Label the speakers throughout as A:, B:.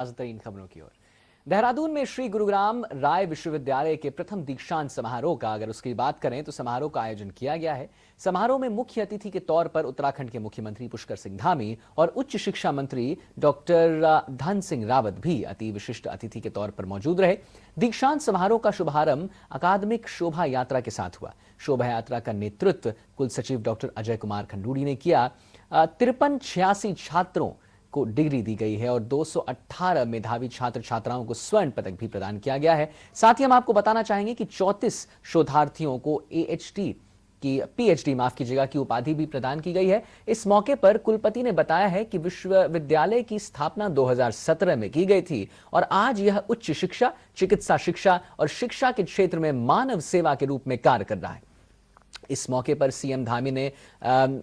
A: ताज़ातरीन खबरों की ओर। देहरादून में श्री गुरुग्राम राय विश्वविद्यालय के प्रथम दीक्षांत समारोह का अगर उसकी बात करें तो समारोह का आयोजन किया गया है। समारोह में मुख्य अतिथि के तौर पर उत्तराखंड के मुख्यमंत्री पुष्कर सिंह धामी और उच्च शिक्षा मंत्री डॉक्टर धन सिंह रावत भी अति विशिष्ट अतिथि के तौर पर मौजूद रहे। दीक्षांत समारोह का शुभारंभ अकादमिक शोभा यात्रा के साथ हुआ। शोभा यात्रा का नेतृत्व कुल सचिव डॉक्टर अजय कुमार खंडूड़ी ने किया। 5386 छात्रों को डिग्री दी गई है और 218 मेधावी छात्र छात्राओं को स्वर्ण पदक भी प्रदान किया गया है। साथ ही हम आपको बताना चाहेंगे कि 34 शोधार्थियों को पीएचडी माफ कीजिएगा की उपाधि भी प्रदान की गई है। इस मौके पर कुलपति ने बताया है कि विश्वविद्यालय की स्थापना 2017 में की गई थी और आज यह उच्च शिक्षा, चिकित्सा शिक्षा और शिक्षा के क्षेत्र में मानव सेवा के रूप में कार्य कर रहा है। इस मौके पर सीएम धामी ने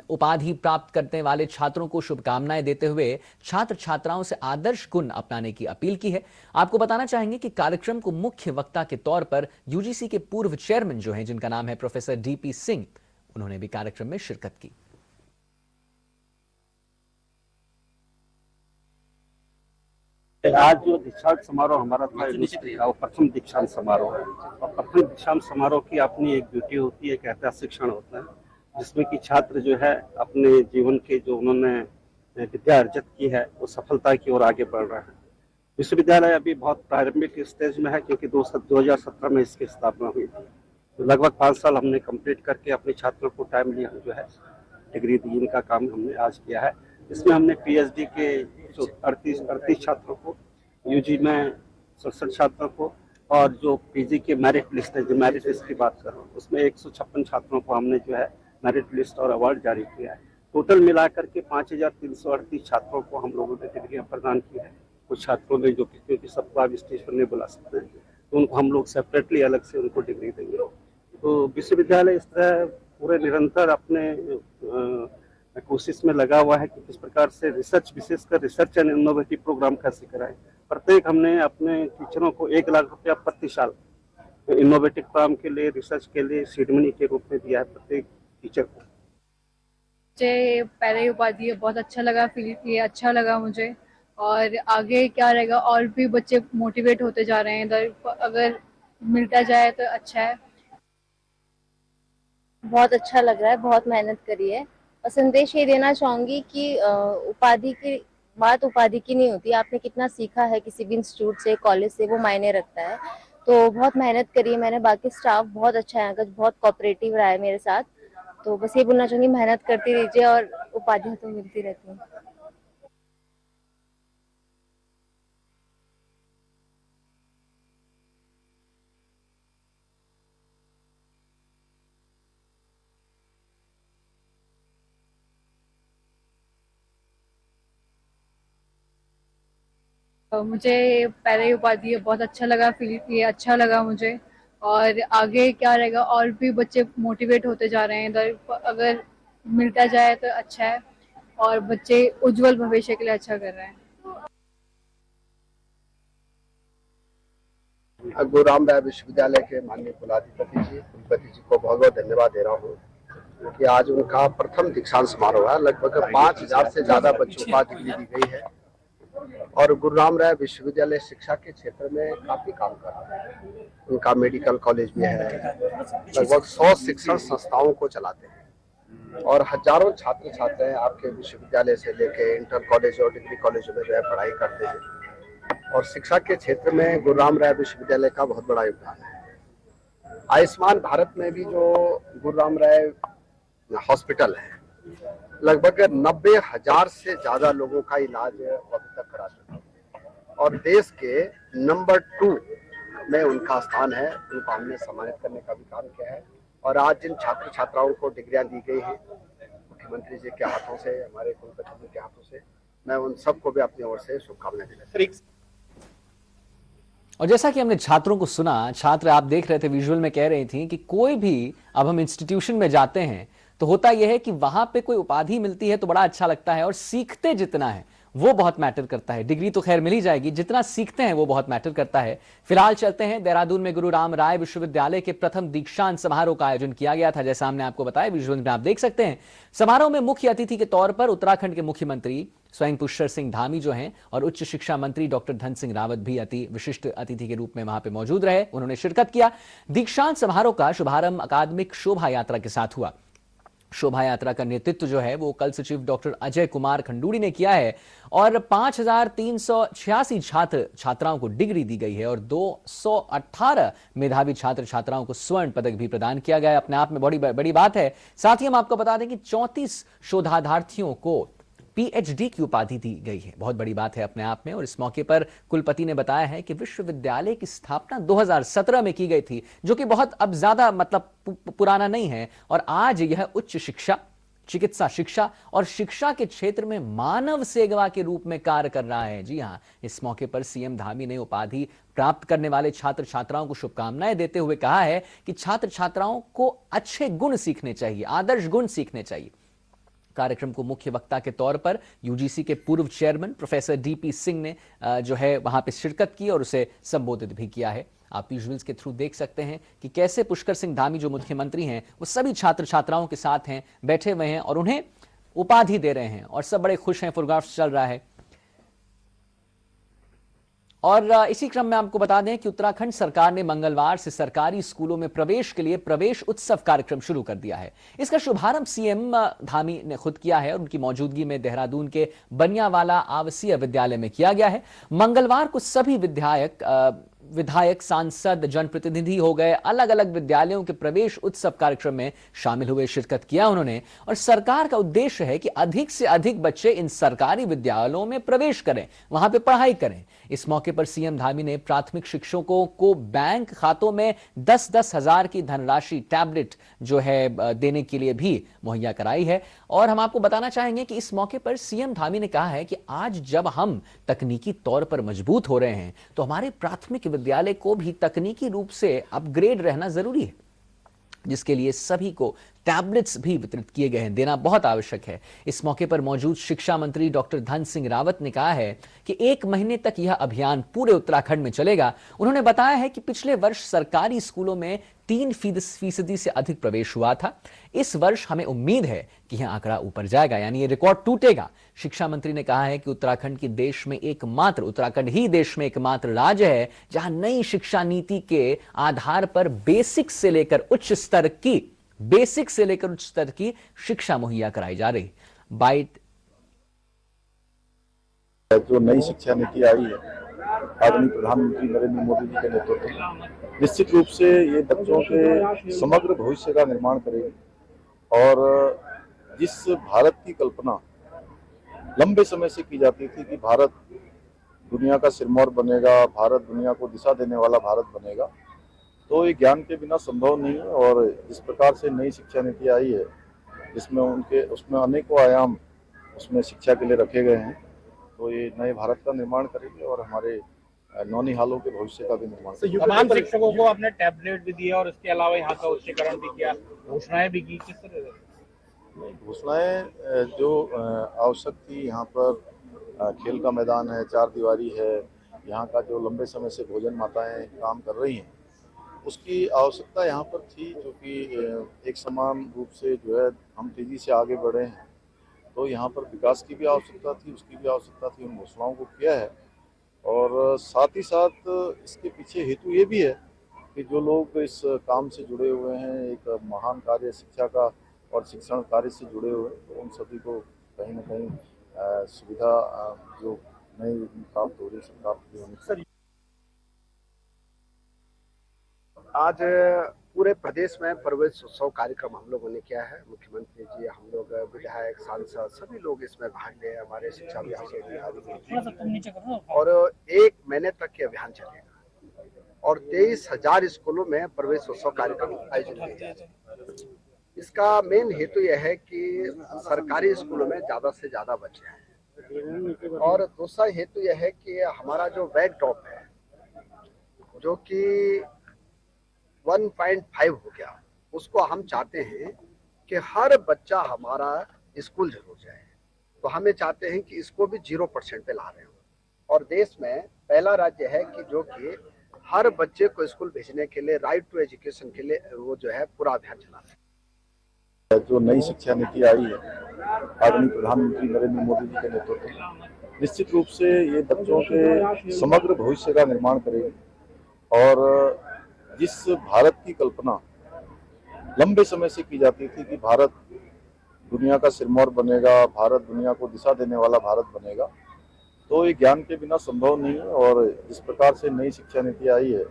A: उपाधि प्राप्त करने वाले छात्रों को शुभकामनाएं देते हुए छात्र छात्राओं से आदर्श गुण अपनाने की अपील की है। आपको बताना चाहेंगे कि कार्यक्रम को मुख्य वक्ता के तौर पर यूजीसी के पूर्व चेयरमैन जो हैं, जिनका नाम है प्रोफेसर डीपी सिंह, उन्होंने भी कार्यक्रम में शिरकत की।
B: आज जो दीक्षांत समारोह हमारा था यूनिवर्सिटी का, वो प्रथम दीक्षांत समारोह है और प्रथम दीक्षांत समारोह की अपनी एक ब्यूटी होती है, एक ऐतिहासिक क्षण होता है जिसमें कि छात्र जो है अपने जीवन के जो उन्होंने विद्या अर्जित की है वो सफलता की ओर आगे बढ़ रहा है। विश्वविद्यालय अभी बहुत प्रारंभिक स्टेज में है क्योंकि 2017 में इसकी स्थापना हुई थी। तो लगभग 5 साल हमने कंप्लीट करके अपने छात्रों को टाइमली जो है डिग्री दी, इनका काम हमने आज किया है। इसमें हमने पीएचडी के 38 छात्रों को, यूजी में 67 छात्रों को और जो पीजी के मेरिट लिस्ट है, जो मेरिट लिस्ट की बात कर रहा हूँ, उसमें 156 छात्रों को हमने जो है मेरिट लिस्ट और अवार्ड जारी किया है। टोटल मिलाकर के 5338 छात्रों को हम लोगों ने डिग्रियां प्रदान की है। कुछ छात्रों ने जो क्योंकि सबको आप स्टेज पर नहीं बुला सकते हैं तो उनको हम लोग सेपरेटली अलग से उनको डिग्री देंगे। तो विश्वविद्यालय इस तरह पूरे निरंतर अपने कोशिश में लगा हुआ है कि किस प्रकार से रिसर्च, विशेषकर रिसर्च एंड इनोवेटिव प्रोग्राम कैसे कराएं। प्रत्येक हमने अपने टीचरों को 1 लाख रुपया प्रति साल इनोवेटिव प्रोग्राम के लिए, रिसर्च के लिए सीड मनी के रूप में दिया है प्रत्येक टीचर को।
C: मुझे पहले उपाधि बहुत अच्छा लगा, फील किया, अच्छा लगा मुझे। और आगे क्या रहेगा, और भी बच्चे मोटिवेट होते जा रहे हैं इधर, अगर मिलता जाए तो अच्छा है।
D: बहुत अच्छा लग रहा है, बहुत मेहनत करी है और संदेश ये देना चाहूंगी कि उपाधि की बात उपाधि की नहीं होती, आपने कितना सीखा है किसी भी इंस्टीट्यूट से, कॉलेज से, वो मायने रखता है। तो बहुत मेहनत करी है मैंने, बाकी स्टाफ बहुत अच्छा है, बहुत कोऑपरेटिव रहा है मेरे साथ। तो बस ये बोलना चाहूंगी, मेहनत करती रहिए और उपाधियां तो मिलती रहती हैं।
C: मुझे पहले उपाधि बहुत अच्छा लगा, फील किया, अच्छा लगा मुझे। और आगे क्या रहेगा, और भी बच्चे मोटिवेट होते जा रहे हैं इधर, अगर मिलता जाए तो अच्छा है और बच्चे उज्जवल भविष्य के लिए अच्छा कर रहे हैं।
E: गुरुग्राम राय विश्वविद्यालय के माननीय कुलपति जी को बहुत बहुत धन्यवाद दे रहा हूँ क्योंकि आज उनका प्रथम दीक्षांत समारोह है। लगभग 5000 से ज्यादा बच्चों को डिग्री दी गई है और गुरुग्राम राय विश्वविद्यालय शिक्षा के क्षेत्र में काफी काम कर रहा है। उनका मेडिकल कॉलेज भी है, लगभग 100 शिक्षण संस्थाओं को चलाते हैं और हजारों छात्र छात्राएं आपके विश्वविद्यालय से लेके इंटर कॉलेज और डिग्री कॉलेज में पढ़ाई करते हैं और शिक्षा के क्षेत्र में गुरुग्राम राय विश्वविद्यालय का बहुत बड़ा योगदान है। आयुष्मान भारत में भी जो गुरुग्राम राय हॉस्पिटल है, लगभग 90,000 से ज्यादा लोगों का इलाज अभी तक करा चुका है और देश के नंबर 2 में उनका स्थान है। उनको हमने सम्मानित करने का भी काम किया है और आज जिन छात्र छात्राओं को डिग्रियां दी गई हैं मुख्यमंत्री जी के हाथों से, हमारे कुलपति जी के हाथों से, मैं उन सबको भी अपनी ओर से शुभकामनाएं देना चाहता हूं।
A: और जैसा कि हमने छात्रों को सुना, छात्र आप देख रहे थे विजुअल में कह रही थी कि कोई भी अब हम इंस्टीट्यूशन में जाते हैं तो होता यह है कि वहां पे कोई उपाधि मिलती है तो बड़ा अच्छा लगता है और सीखते जितना है वो बहुत मैटर करता है। डिग्री तो खैर मिल ही जाएगी, जितना सीखते हैं वो बहुत मैटर करता है। फिलहाल चलते हैं देहरादून में गुरु राम राय विश्वविद्यालय के प्रथम दीक्षांत समारोह का आयोजन किया गया था। जैसा हमने आपको बताया, विजुअल में आप देख सकते हैं। समारोह में मुख्य अतिथि के तौर पर उत्तराखंड के मुख्यमंत्री स्वयं पुष्कर सिंह धामी जो हैं और उच्च शिक्षा मंत्री डॉक्टर धन सिंह रावत भी विशिष्ट अतिथि के रूप में वहां पे मौजूद रहे। उन्होंने शिरकत किया। दीक्षांत समारोह का शुभारंभ अकादमिक शोभा यात्रा के साथ हुआ। शोभा यात्रा का नेतृत्व जो है वो कल सचिव डॉक्टर अजय कुमार खंडूड़ी ने किया है और 5386 छात्र छात्राओं को डिग्री दी गई है और 218 मेधावी छात्र छात्राओं को स्वर्ण पदक भी प्रदान किया गया है। अपने आप में बड़ी बात है। साथ ही हम आपको बता दें कि 34 शोधार्थियों को पीएचडी की उपाधि दी गई है। बहुत बड़ी बात है अपने आप में। और इस मौके पर कुलपति ने बताया है कि विश्वविद्यालय की स्थापना 2017 में की गई थी, जो कि बहुत अब ज्यादा पुराना नहीं है। और आज यह उच्च शिक्षा, चिकित्सा शिक्षा और शिक्षा के क्षेत्र में मानव सेवा के रूप में कार्य कर रहा है। जी हां, इस मौके पर सीएम धामी ने उपाधि प्राप्त करने वाले छात्र छात्राओं को शुभकामनाएं देते हुए कहा है कि छात्र छात्राओं को अच्छे गुण सीखने चाहिए, आदर्श गुण सीखने चाहिए। कार्यक्रम को मुख्य वक्ता के तौर पर यूजीसी के पूर्व चेयरमैन प्रोफेसर डीपी सिंह ने जो है वहां पे शिरकत की और उसे संबोधित भी किया है। आप विजुअल्स के थ्रू देख सकते हैं कि कैसे पुष्कर सिंह धामी जो मुख्यमंत्री हैं वो सभी छात्र छात्राओं के साथ हैं, बैठे हुए हैं और उन्हें उपाधि दे रहे हैं और सब बड़े खुश हैं। फोटोग्राफ्स चल रहा है। और इसी क्रम में आपको बता दें कि उत्तराखंड सरकार ने मंगलवार से सरकारी स्कूलों में प्रवेश के लिए प्रवेश उत्सव कार्यक्रम शुरू कर दिया है। इसका शुभारंभ सीएम धामी ने खुद किया है और उनकी मौजूदगी में देहरादून के बनियावाला आवासीय विद्यालय में किया गया है। मंगलवार को सभी विधायक, सांसद, जनप्रतिनिधि हो गए, अलग अलग विद्यालयों के प्रवेश उत्सव कार्यक्रम में शामिल हुए, शिरकत किया उन्होंने। और सरकार का उद्देश्य है कि अधिक से अधिक बच्चे इन सरकारी विद्यालयों में प्रवेश करें, वहां पे पढ़ाई करें। इस मौके पर सीएम धामी ने प्राथमिक शिक्षकों को बैंक खातों में 10-10 हजार की धनराशि, टैबलेट जो है देने के लिए भी मुहैया कराई है। और हम आपको बताना चाहेंगे कि इस मौके पर सीएम धामी ने कहा है कि आज जब हम तकनीकी तौर पर मजबूत हो रहे हैं तो हमारे प्राथमिक विद्यालय को भी तकनीकी रूप से अपग्रेड रहना जरूरी है, जिसके लिए सभी को टैबलेट्स भी वितरित किए गए हैं, देना बहुत आवश्यक है। इस मौके पर मौजूद शिक्षा मंत्री डॉक्टर धन सिंह रावत ने कहा है कि 1 महीने तक यह अभियान पूरे उत्तराखंड में चलेगा। उन्होंने बताया है कि पिछले वर्ष सरकारी स्कूलों में 3% से अधिक प्रवेश हुआ था। इस वर्ष हमें उम्मीद है कि यह आंकड़ा ऊपर जाएगा, यानी ये रिकॉर्ड टूटेगा। शिक्षा मंत्री ने कहा है कि उत्तराखंड ही देश में एकमात्र राज्य है जहां नई शिक्षा नीति के आधार पर बेसिक से लेकर उच्च स्तर की शिक्षा मुहैया कराई जा रही।
F: जो नई शिक्षा नीति आई है आदरणीय प्रधानमंत्री नरेंद्र मोदी जी के नेतृत्व में, निश्चित रूप से ये बच्चों के समग्र भविष्य का निर्माण करेगी। और जिस भारत की कल्पना लंबे समय से की जाती थी कि भारत दुनिया का सिरमौर बनेगा, भारत दुनिया को दिशा देने वाला भारत बनेगा, तो ये ज्ञान के बिना संभव नहीं है। और जिस प्रकार से नई शिक्षा नीति आई है जिसमें उसमें अनेकों आयाम उसमें शिक्षा के लिए रखे गए हैं, तो ये नए भारत का निर्माण करेगी और हमारे नौनिहालों के भविष्य का भी निर्माण।
G: तमाम शिक्षकों को आपने टैबलेट भी दिया और इसके अलावा यहाँ का उच्चीकरण भी किया, घोषणाएं भी की, किस तरह से?
F: घोषणाएं जो आवश्यक थी, यहाँ पर खेल का मैदान है, 4 दीवारी है, यहाँ का जो लंबे समय से भोजन माताएं काम कर रही हैं, उसकी आवश्यकता यहाँ पर थी। क्योंकि एक समान रूप से जो है हम तेजी से आगे बढ़े हैं, तो यहाँ पर विकास की भी आवश्यकता थी, उसकी भी आवश्यकता थी। उन घोषणाओं को किया है। और साथ ही साथ इसके पीछे हेतु ये भी है कि जो लोग इस काम से जुड़े हुए हैं, एक महान कार्य शिक्षा का और शिक्षण कार्य से जुड़े हुए हैं, तो उन सभी को कहीं ना कहीं सुविधा जो नई प्राप्त हो रही है, प्राप्त होनी।
E: आज पूरे प्रदेश में प्रवेश उत्सव कार्यक्रम हम लोगों ने किया है। मुख्यमंत्री जी, हम लोग, विधायक, सांसद, सभी लोग इसमें भाग लिए। हमारे शिक्षा विभाग के अधिकारी और 1 महीने तक ये अभियान चलेगा और 23,000 स्कूलों में प्रवेश उत्सव कार्यक्रम आयोजित किया जाएगा। इसका मेन हेतु यह है कि सरकारी स्कूलों में ज्यादा से ज्यादा बच्चे हैं और दूसरा हेतु यह है कि हमारा जो बैकड्रॉप है जो कि 1.5 हो गया, उसको हम चाहते हैं कि हर बच्चा हमारा स्कूल जरूर जाए तो हमें चाहते हैं कि इसको भी 0% पे ला रहे हो और देश में पहला राज्य है कि जो कि हर बच्चे को स्कूल भेजने के लिए राइट टू एजुकेशन के लिए वो जो है पूरा अभियान चला रहे हैं।
F: जो नई शिक्षा नीति आई है आदरणीय प्रधानमंत्री नरेंद्र मोदी जी के नेतृत्व में, निश्चित रूप से ये बच्चों के समग्र भविष्य का निर्माण करेगी और जिस भारत की कल्पना लंबे समय से की जाती थी कि भारत दुनिया का सिरमौर बनेगा, भारत दुनिया को दिशा देने वाला भारत बनेगा, तो ये ज्ञान के बिना संभव नहीं है। और जिस प्रकार से नई शिक्षा नीति आई है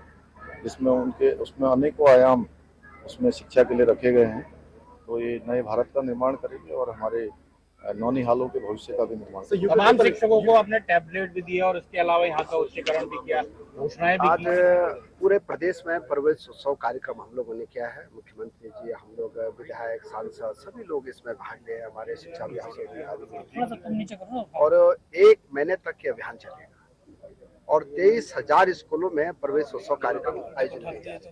F: जिसमें उसमें अनेकों आयाम उसमें शिक्षा के लिए रखे गए हैं, तो ये नए भारत का निर्माण करेंगे और हमारे नौनिहालों के भविष्य का भी निर्माण करेंगे।
G: तमाम शिक्षकों को आपने टैबलेट भी दिया और इसके अलावा यहाँ का उच्चीकरण भी किया, घोषणाएं भी
E: आज
G: की।
E: पूरे प्रदेश में प्रवेश उत्सव कार्यक्रम हम लोगों ने किया है। मुख्यमंत्री जी, हम लोग विधायक, सांसद सभी लोग इसमें भाग लिए। हमारे शिक्षा विभाग के अधिकारी और 1 महीने तक ये अभियान चलेगा और 23,000 स्कूलों में प्रवेश उत्सव कार्यक्रम आयोजित किया जाएगा।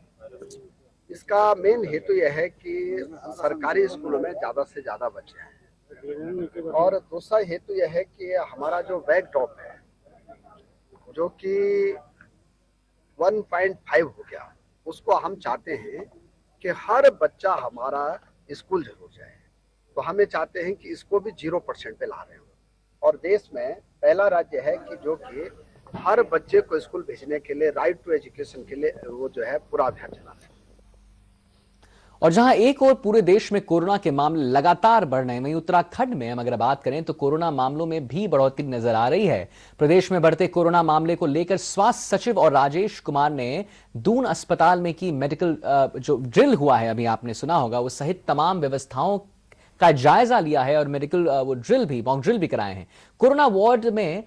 E: इसका मेन हेतु यह है कि सरकारी स्कूलों में ज्यादा से ज्यादा बच्चे हैं और दूसरा हेतु यह है कि हमारा जो बैकड्रॉप है जो कि 1.5 हो गया, उसको हम चाहते हैं कि हर बच्चा हमारा स्कूल जरूर जाए। तो हमें चाहते हैं कि इसको भी 0% पे ला रहे हो और देश में पहला राज्य है कि जो कि हर बच्चे को स्कूल भेजने के लिए राइट टू एजुकेशन के लिए वो जो है पूरा अभियान चला रहे हैं।
A: और जहां एक और पूरे देश में कोरोना के मामले लगातार बढ़ रहे हैं, वहीं उत्तराखंड में हम अगर बात करें तो कोरोना मामलों में भी बढ़ोतरी नजर आ रही है। प्रदेश में बढ़ते कोरोना मामले को लेकर स्वास्थ्य सचिव और राजेश कुमार ने दून अस्पताल में की मेडिकल जो ड्रिल हुआ है, अभी आपने सुना होगा, वो सहित तमाम व्यवस्थाओं का जायजा लिया है और मेडिकल वो ड्रिल भी, मॉक ड्रिल भी कराए हैं। कोरोना वार्ड में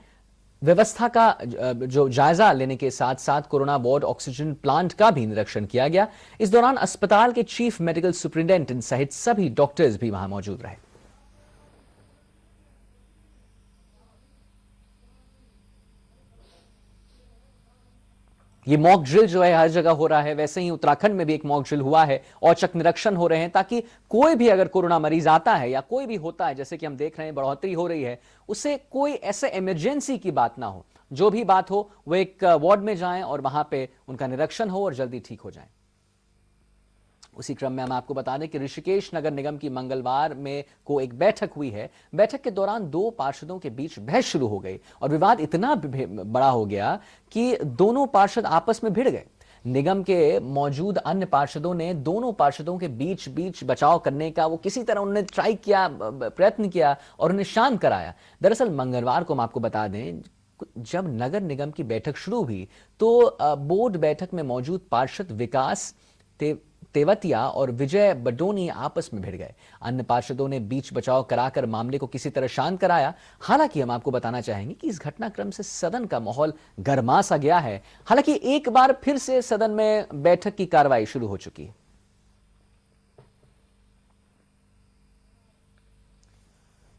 A: व्यवस्था का जो जायजा लेने के साथ साथ कोरोना वार्ड ऑक्सीजन प्लांट का भी निरीक्षण किया गया। इस दौरान अस्पताल के चीफ मेडिकल सुपरिटेंडेंट सहित सभी डॉक्टर्स भी वहां मौजूद रहे। ये मॉक ड्रिल जो है हर जगह हो रहा है, वैसे ही उत्तराखंड में भी एक मॉक ड्रिल हुआ है, औचक निरीक्षण हो रहे हैं ताकि कोई भी अगर कोरोना मरीज आता है या कोई भी होता है, जैसे कि हम देख रहे हैं बढ़ोतरी हो रही है, उससे कोई ऐसे इमरजेंसी की बात ना हो। जो भी बात हो वो एक वार्ड में जाएं और वहां पे उनका निरीक्षण हो और जल्दी ठीक हो जाएं। उसी क्रम में हम आपको बता दें कि ऋषिकेश नगर निगम की मंगलवार में को एक बैठक हुई है। बैठक के दौरान 2 पार्षदों के बीच बहस शुरू हो गई और विवाद इतना बड़ा हो गया कि दोनों पार्षद आपस में भिड़ गए। निगम के मौजूद अन्य पार्षदों ने दोनों पार्षदों के बीच बचाव करने का वो किसी तरह उन्होंने ट्राई किया, प्रयत्न किया और उन्हें शांत कराया। दरअसल मंगलवार को हम आपको बता दें, जब नगर निगम की बैठक शुरू हुई तो बोर्ड बैठक में मौजूद पार्षद विकास तेवतिया और विजय बडोनी आपस में भिड़ गए। अन्य पार्षदों ने बीच बचाव कराकर मामले को किसी तरह शांत कराया। हालांकि हम आपको बताना चाहेंगे कि इस घटनाक्रम से सदन का माहौल गर्मा सा गया है। हालांकि एक बार फिर से सदन में बैठक की कार्रवाई शुरू हो चुकी है।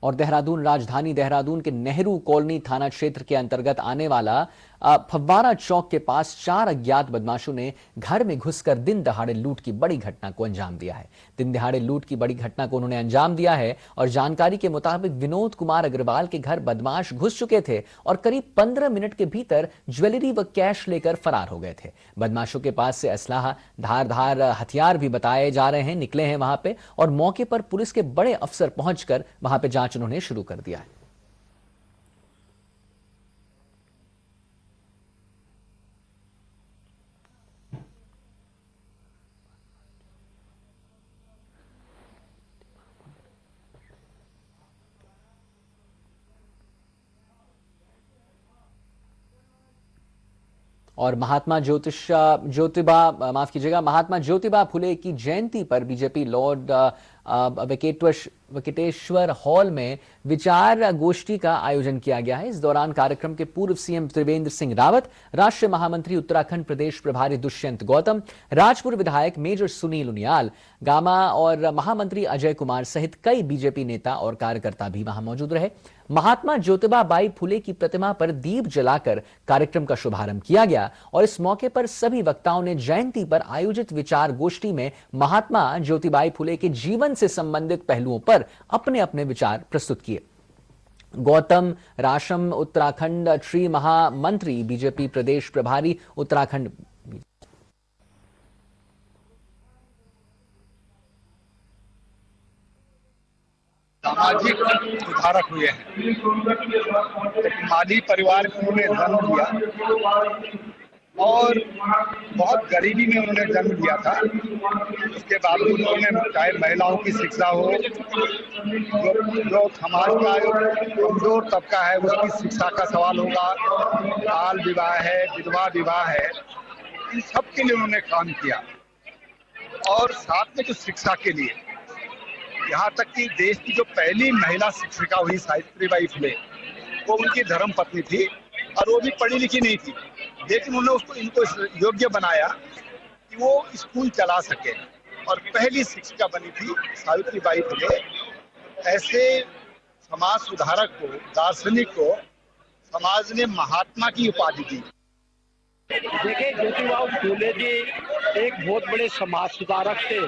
A: और देहरादून, राजधानी देहरादून के नेहरू कॉलोनी थाना क्षेत्र के अंतर्गत आने वाला फव्वारा चौक के पास 4 अज्ञात बदमाशों ने घर में घुसकर दिन दहाड़े लूट की बड़ी घटना को अंजाम दिया है। दिन दहाड़े लूट की बड़ी घटना को उन्होंने अंजाम दिया है और जानकारी के मुताबिक विनोद कुमार अग्रवाल के घर बदमाश घुस चुके थे और करीब 15 मिनट के भीतर ज्वेलरी व कैश लेकर फरार हो गए थे। बदमाशों के पास से असलाह, धारदार हथियार भी बताए जा रहे हैं निकले हैं वहां पे और मौके पर पुलिस के बड़े अफसर पहुंचकर वहां पे जांच उन्होंने शुरू कर दिया है। और महात्मा ज्योतिबा फुले की जयंती पर बीजेपी लॉर्ड वेंकटेश्वर हॉल में विचार गोष्ठी का आयोजन किया गया है। इस दौरान कार्यक्रम के पूर्व सीएम त्रिवेंद्र सिंह रावत, राष्ट्रीय महामंत्री उत्तराखंड प्रदेश प्रभारी दुष्यंत गौतम, राजपुर विधायक मेजर सुनील उनियाल, गामा और महामंत्री अजय कुमार सहित कई बीजेपी नेता और कार्यकर्ता भी वहां मौजूद रहे। महात्मा ज्योतिबा बाई फुले की प्रतिमा पर दीप जलाकर कार्यक्रम का शुभारंभ किया गया और इस मौके पर सभी वक्ताओं ने जयंती पर आयोजित विचार गोष्ठी में महात्मा ज्योतिबाई फुले के जीवन से संबंधित पहलुओं पर अपने अपने विचार प्रस्तुत किए। गौतम राशम उत्तराखंड श्री महामंत्री बीजेपी प्रदेश प्रभारी उत्तराखंड।
H: सामाजिक सुधारक हुए हैं। एक माली परिवार में उन्होंने जन्म लिया और बहुत गरीबी में उन्होंने जन्म लिया था। उसके बावजूद उन्होंने, चाहे महिलाओं की शिक्षा हो, जो समाज का कमजोर तबका है उसकी शिक्षा का सवाल होगा, बाल विवाह है, विधवा विवाह है, इन सब के लिए उन्होंने काम किया। और साथ में जो शिक्षा के लिए, यहाँ तक कि देश की जो पहली महिला शिक्षिका हुई सावित्रीबाई फुले, वो उनकी धर्म पत्नी थी और वो भी पढ़ी लिखी नहीं थी, लेकिन उन्होंने इनको योग्य बनाया कि वो स्कूल चला सके और पहली शिक्षिका बनी थी सावित्रीबाई फुले। ऐसे समाज सुधारक को, दार्शनिक को समाज ने महात्मा की उपाधि दी।
I: देखिए, ज्योतिबा फूले जी एक बहुत बड़े समाज सुधारक थे।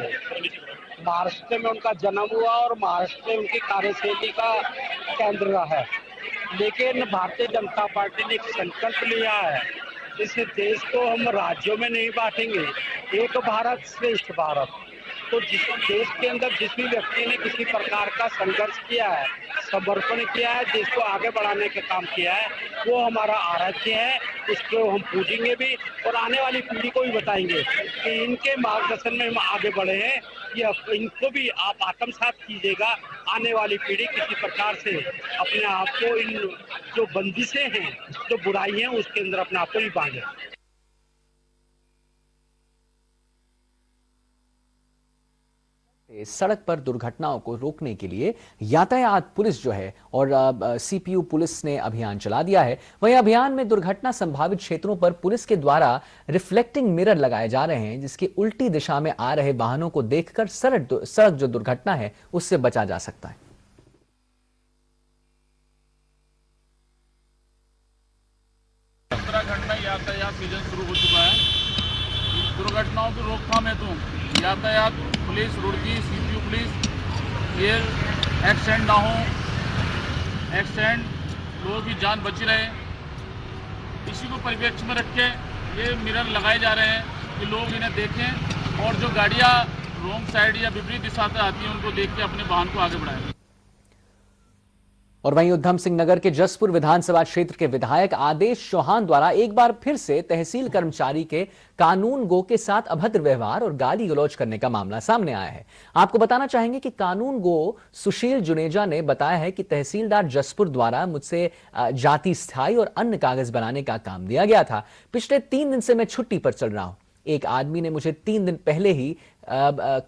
I: महाराष्ट्र में उनका जन्म हुआ और महाराष्ट्र में उनकी कार्यशैली का केंद्र रहा है। लेकिन भारतीय जनता पार्टी ने एक संकल्प लिया है, इस देश को हम राज्यों में नहीं बांटेंगे, एक भारत श्रेष्ठ भारत। तो जिस देश के अंदर जिस भी व्यक्ति ने किसी प्रकार का संघर्ष किया है, समर्पण किया है, देश को आगे बढ़ाने का काम किया है, वो हमारा आराध्य है। इसको हम पूजेंगे भी और आने वाली पीढ़ी को भी बताएंगे कि इनके मार्गदर्शन में हम आगे बढ़े हैं। ये इनको भी आप आत्मसात कीजिएगा। आने वाली पीढ़ी किसी प्रकार से अपने आप को इन जो बंदिशें हैं, जो बुराई हैं, उसके अंदर अपने आप को भी बांधे।
A: सड़क पर दुर्घटनाओं को रोकने के लिए यातायात पुलिस जो है और सीपीयू पुलिस ने अभियान चला दिया है। वहीं अभियान में दुर्घटना संभावित क्षेत्रों पर पुलिस के द्वारा रिफ्लेक्टिंग मिरर लगाए जा रहे हैं, जिसकी उल्टी दिशा में आ रहे वाहनों को देखकर सड़क जो दुर्घटना है उससे बचा जा सकता है।
J: उत्तराखंड में यातायात सीजन शुरू हो चुका है। दुर्घटनाओं की रोकथाम हेतु यातायात पुलिस, रुड़की सीपीयू पुलिस, ये एक्सीडेंट ना हो, एक्सीडेंट लोगों की जान बची रहे, इसी को परिप्रेक्ष्य में रख के ये मिरर लगाए जा रहे हैं कि लोग इन्हें देखें और जो गाड़ियाँ रोंग साइड या विपरीत दिशा से आती हैं उनको देख के अपने वाहन को आगे बढ़ाएं।
A: और वहीं उधम सिंह नगर के जसपुर विधानसभा क्षेत्र के विधायक आदेश चौहान द्वारा एक बार फिर से तहसील कर्मचारी के कानून गो के साथ अभद्र व्यवहार और गाली गलौज करने का मामला सामने आया है। आपको बताना चाहेंगे कि कानून गो सुशील जुनेजा ने बताया है कि तहसीलदार जसपुर द्वारा मुझसे जाति स्थायी और अन्य कागज बनाने का काम दिया गया था। पिछले 3 दिन से मैं छुट्टी पर चल रहा हूं। एक आदमी ने मुझे 3 दिन पहले ही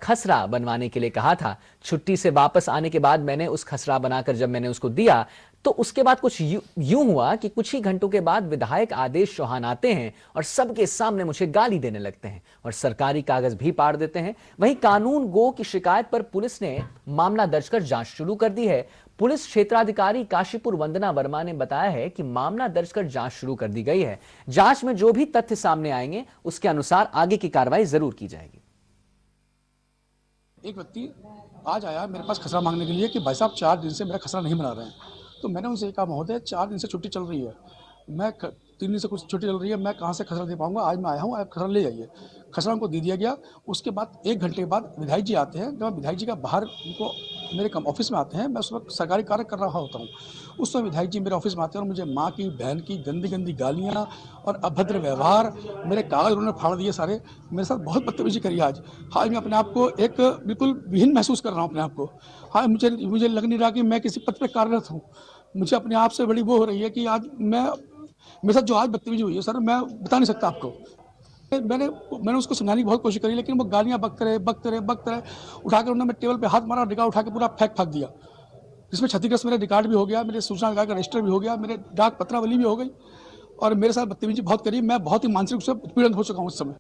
A: खसरा बनवाने के लिए कहा था। छुट्टी से वापस आने के बाद मैंने उस खसरा बनाकर जब मैंने उसको दिया तो उसके बाद कुछ यूं हुआ कि कुछ ही घंटों के बाद विधायक आदेश चौहान आते हैं और सबके सामने मुझे गाली देने लगते हैं और सरकारी कागज भी पाड़ देते हैं। वहीं कानून गो की शिकायत पर पुलिस ने मामला दर्ज कर जांच शुरू कर दी है। पुलिस क्षेत्राधिकारी काशीपुर वंदना वर्मा ने बताया है कि मामला दर्ज कर जांच शुरू कर दी गई है। जांच में जो भी तथ्य सामने आएंगे उसके अनुसार आगे की कार्रवाई जरूर की जाएगी।
K: एक व्यक्ति आज आया मेरे पास खसरा मांगने के लिए कि भाई साहब 4 दिन से मेरा खसरा नहीं बना रहे हैं। तो मैंने उनसे कहा महोदय 4 दिन से छुट्टी चल रही है, मैं 3 दिन से कुछ छुट्टी चल रही है, मैं कहाँ से खसरा दे पाऊंगा, आज मैं आया हूँ, आप खसरा ले जाइए। खसरा उनको दे दिया गया। उसके बाद 1 घंटे बाद विधायक जी आते हैं। जब विधायक जी का बाहर उनको मेरे ऑफिस में आते हैं, मैं उस वक्त सरकारी कार्य कर रहा होता हूँ, उस समय विधायक जी मेरे ऑफिस में आते हैं और मुझे माँ की, बहन की गंदी गंदी गालियाँ और अभद्र व्यवहार, मेरे कागज उन्होंने फाड़ दिए सारे, मेरे साथ बहुत बदतमीजी करी आज मैं अपने आप को एक बिल्कुल विहीन महसूस कर रहा हूँ अपने आप को। मुझे लग नहीं रहा कि मैं किसी पद पर कार्यरत हूँ। मुझे अपने आप से बड़ी वो हो रही है कि आज मेरे साथ जो आज बदतमीजी हुई है सर, मैं बता नहीं सकता आपको। मैंने उसको समझाने की बहुत कोशिश करी, लेकिन वो गालियाँ बकते रहे। उठाकर उन्होंने टेबल पे हाथ मारा, रिकॉर्ड उठा के पूरा फेंक दिया, जिसमें क्षतिग्रस्त मेरा रिकॉर्ड भी हो गया, मेरे सूचना विभाग का रजिस्टर भी हो गया, मेरे डाक पत्रावली भी हो गई और मेरे साथ बदतमीजी बहुत करी। मैं बहुत ही मानसिक रूप से उत्पीड़न हो चुका हूँ उस समय।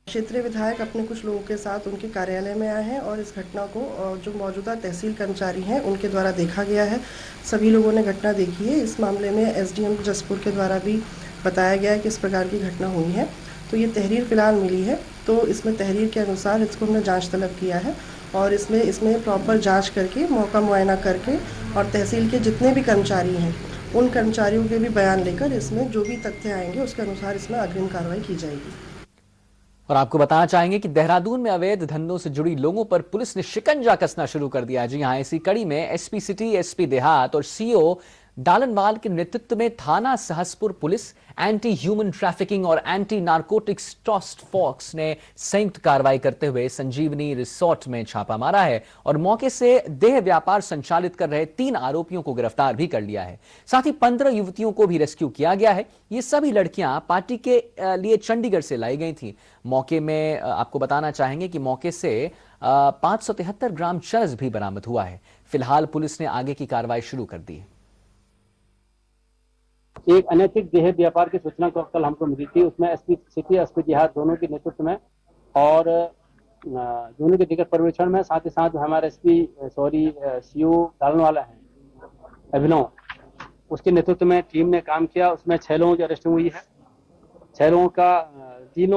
L: क्षेत्रीय विधायक अपने कुछ लोगों के साथ उनके कार्यालय में आए हैं और इस घटना को जो मौजूदा तहसील कर्मचारी हैं उनके द्वारा देखा गया है। सभी लोगों ने घटना देखी है। इस मामले में एसडीएम जसपुर के द्वारा भी बताया गया है कि इस प्रकार की घटना हुई है। तो ये तहरीर फिलहाल मिली है, तो इसमें तहरीर के अनुसार इसको हमने जांच तलब किया है और इसमें प्रॉपर जांच करके, मौका मुआयना करके और तहसील के जितने भी कर्मचारी हैं उन कर्मचारियों के भी बयान लेकर इसमें जो भी तथ्य आएंगे उसके अनुसार इसमें अग्रिम कार्रवाई की जाएगी।
A: और आपको बताना चाहेंगे कि देहरादून में अवैध धंधों से जुड़ी लोगों पर पुलिस ने शिकंजा कसना शुरू कर दिया है। जी हां, इसी कड़ी में एसपी सिटी, एसपी देहात और सीओ डालनवाल के नेतृत्व में थाना Sahaspur police, anti human trafficking और एंटी नारकोटिक्स टास्क फोर्स ने संयुक्त कार्रवाई करते हुए संजीवनी रिसोर्ट में छापा मारा है और मौके से देह व्यापार संचालित कर रहे 3 आरोपियों को गिरफ्तार भी कर लिया है। साथ ही 15 युवतियों को भी रेस्क्यू किया गया है। ये सभी लड़कियां पार्टी के लिए चंडीगढ़ से लाई गई थी। मौके में आपको बताना चाहेंगे कि मौके से 573 ग्राम चरस भी बरामद हुआ है। फिलहाल पुलिस ने आगे की कार्रवाई शुरू कर दी है।
M: एक अनैतिक देह व्यापार की सूचना कल हमको मिली थी। उसमें एसपी सिटी, एसपी देहात दोनों के नेतृत्व में और दोनों के दिग्गज पर्यवेक्षण में, साथ ही साथ हमारे सीओ डालनवाला हैं अभिनव, उसके नेतृत्व में टीम ने काम किया। उसमें 6 लोगों की अरेस्टिंग हुई है। 3 लोगों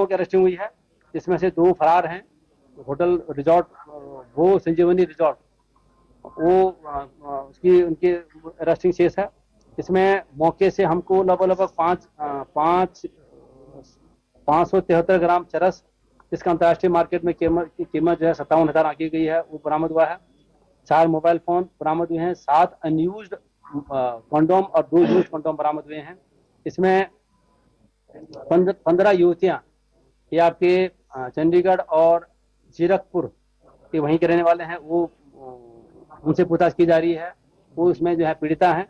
M: की अरेस्टिंग हुई है, जिसमें से 2 फरार हैं। होटल रिजॉर्ट, वो संजीवनी रिजॉर्ट, वो उनकी अरेस्टिंग शेष है। इसमें मौके से हमको लगभग 573 ग्राम चरस, जिसका अंतर्राष्ट्रीय मार्केट में कीमत जो है 57,000 आंकी गई है, वो बरामद हुआ है। 4 मोबाइल फोन बरामद हुए हैं। 7 अनयूज्ड कंडोम और 2 यूज्ड कंडोम बरामद हुए हैं। इसमें 15 युवतियां, ये आपके चंडीगढ़ और जीरकपुर के वहीं के रहने वाले हैं। वो उनसे पूछताछ की जा रही है। वो इसमें जो है पीड़िता हैं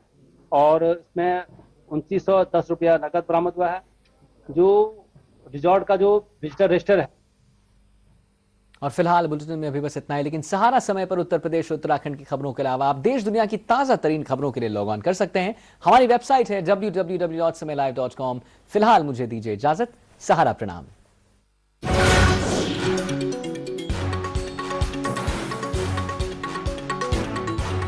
M: और इसमें 2910 रुपया नकद बरामद हुआ है, जो रिजॉर्ट का जो विजिटर रजिस्टर है।
A: और फिलहाल बुलेटिन में अभी बस इतना ही, लेकिन सहारा समय पर उत्तर प्रदेश और उत्तराखंड की खबरों के अलावा आप देश दुनिया की ताजा तरीन खबरों के लिए लॉग ऑन कर सकते हैं। हमारी वेबसाइट है www.samaylive.com। फिलहाल मुझे दीजिए इजाजत। सहारा प्रणाम।